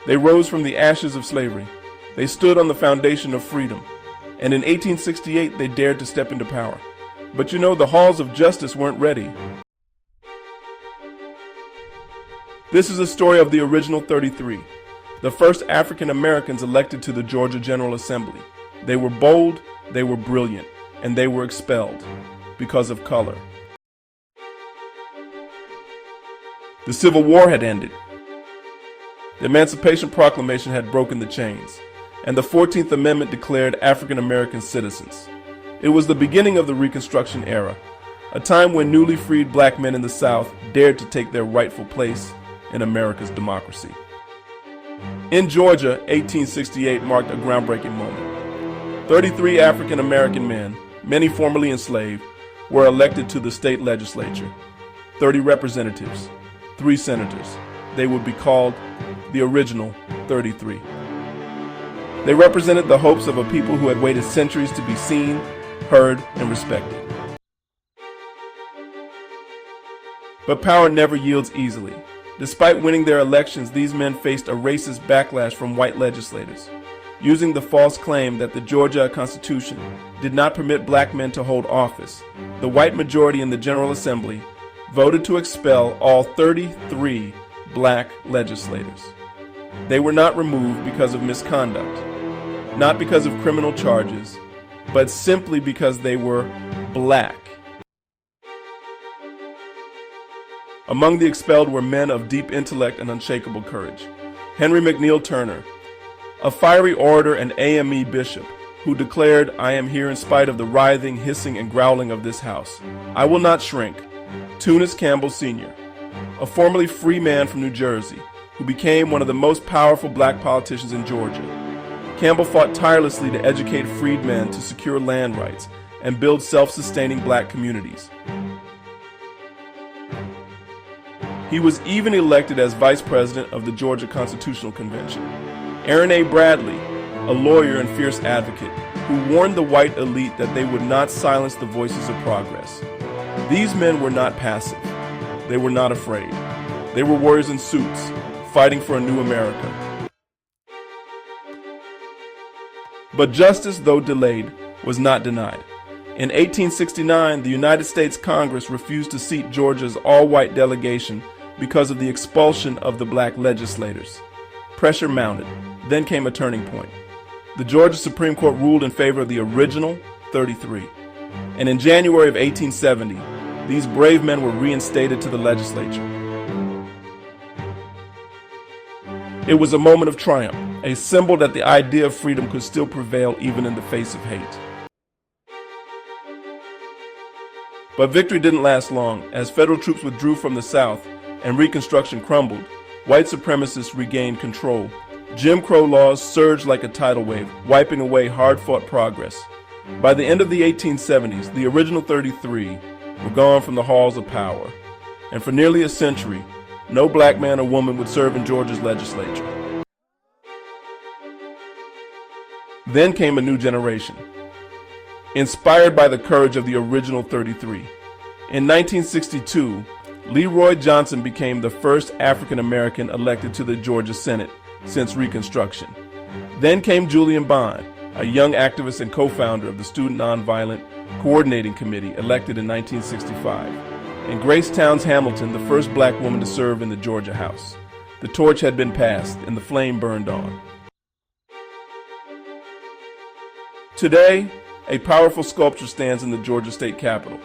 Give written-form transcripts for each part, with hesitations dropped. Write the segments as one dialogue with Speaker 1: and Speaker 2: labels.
Speaker 1: They rose from the ashes of slavery. They stood on the foundation of freedom. And in 1868, they dared to step into power. But you know, the halls of justice weren't ready. This is a story of the original 33, the first African Americans elected to the Georgia General Assembly. They were bold, they were brilliant, and they were expelled because of color. The Civil War had ended. The Emancipation Proclamation had broken the chains, and the 14th Amendment declared African Americans citizens. It was the beginning of the Reconstruction era, a time when newly freed black men in the South dared to take their rightful place in America's democracy. In Georgia, 1868 marked a groundbreaking moment. 33 African American men, many formerly enslaved, were elected to the state legislature. 30 representatives, 3 senators. They would be called the original 33. They represented the hopes of a people who had waited centuries to be seen, heard, and respected. But power never yields easily. Despite winning their elections, these men faced a racist backlash from white legislators, using the false claim that the Georgia Constitution did not permit black men to hold office. The white majority in the General Assembly voted to expel all 33 black legislators. They were not removed because of misconduct, not because of criminal charges, but simply because they were black. Among the expelled were men of deep intellect and unshakable courage. Henry McNeal Turner, a fiery orator and AME bishop, who declared, "I am here in spite of the writhing, hissing, and growling of this house. I will not shrink." Tunis Campbell Sr., a formerly free man from New Jersey, who became one of the most powerful black politicians in Georgia. Campbell fought tirelessly to educate freedmen to secure land rights and build self-sustaining black communities. He was even elected as vice president of the Georgia Constitutional Convention. Aaron A. Bradley, a lawyer and fierce advocate, who warned the white elite that they would not silence the voices of progress. These men were not passive. They were not afraid. They were warriors in suits, fighting for a new America. But justice, though delayed, was not denied. In 1869, the United States Congress refused to seat Georgia's all-white delegation because of the expulsion of the black legislators. Pressure mounted. Then came a turning point. The Georgia Supreme Court ruled in favor of the original 33. And in January of 1870, these brave men were reinstated to the legislature. It was a moment of triumph, a symbol that the idea of freedom could still prevail even in the face of hate. But victory didn't last long. As federal troops withdrew from the South and Reconstruction crumbled, white supremacists regained control. Jim Crow laws surged like a tidal wave, wiping away hard-fought progress. By the end of the 1870s, the original 33 were gone from the halls of power. And for nearly a century, no black man or woman would serve in Georgia's legislature. Then came a new generation, inspired by the courage of the original 33. In 1962, Leroy Johnson became the first African American elected to the Georgia Senate since Reconstruction. Then came Julian Bond, a young activist and co-founder of the Student Nonviolent Coordinating Committee, elected in 1965. And Grace Towns Hamilton, the first black woman to serve in the Georgia House. The torch had been passed and the flame burned on. Today, a powerful sculpture stands in the Georgia State Capitol.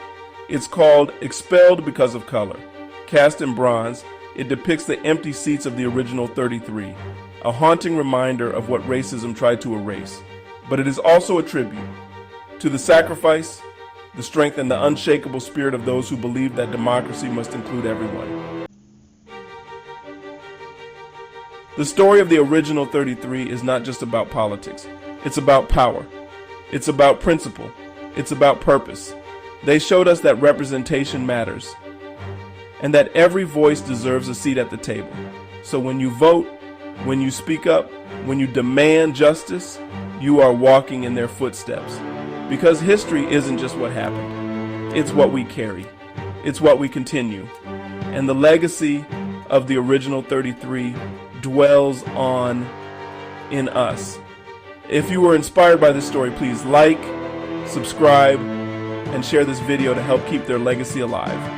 Speaker 1: It's called Expelled Because of Color. Cast in bronze, it depicts the empty seats of the original 33, a haunting reminder of what racism tried to erase. But it is also a tribute to the sacrifice, the strength, and the unshakable spirit of those who believe that democracy must include everyone. The story of the original 33 is not just about politics. It's about power. It's about principle. It's about purpose. They showed us that representation matters and that every voice deserves a seat at the table. So when you vote, when you speak up, when you demand justice, you are walking in their footsteps. Because history isn't just what happened. It's what we carry. It's what we continue. And the legacy of the original 33 dwells on in us. If you were inspired by this story, please like, subscribe, and share this video to help keep their legacy alive.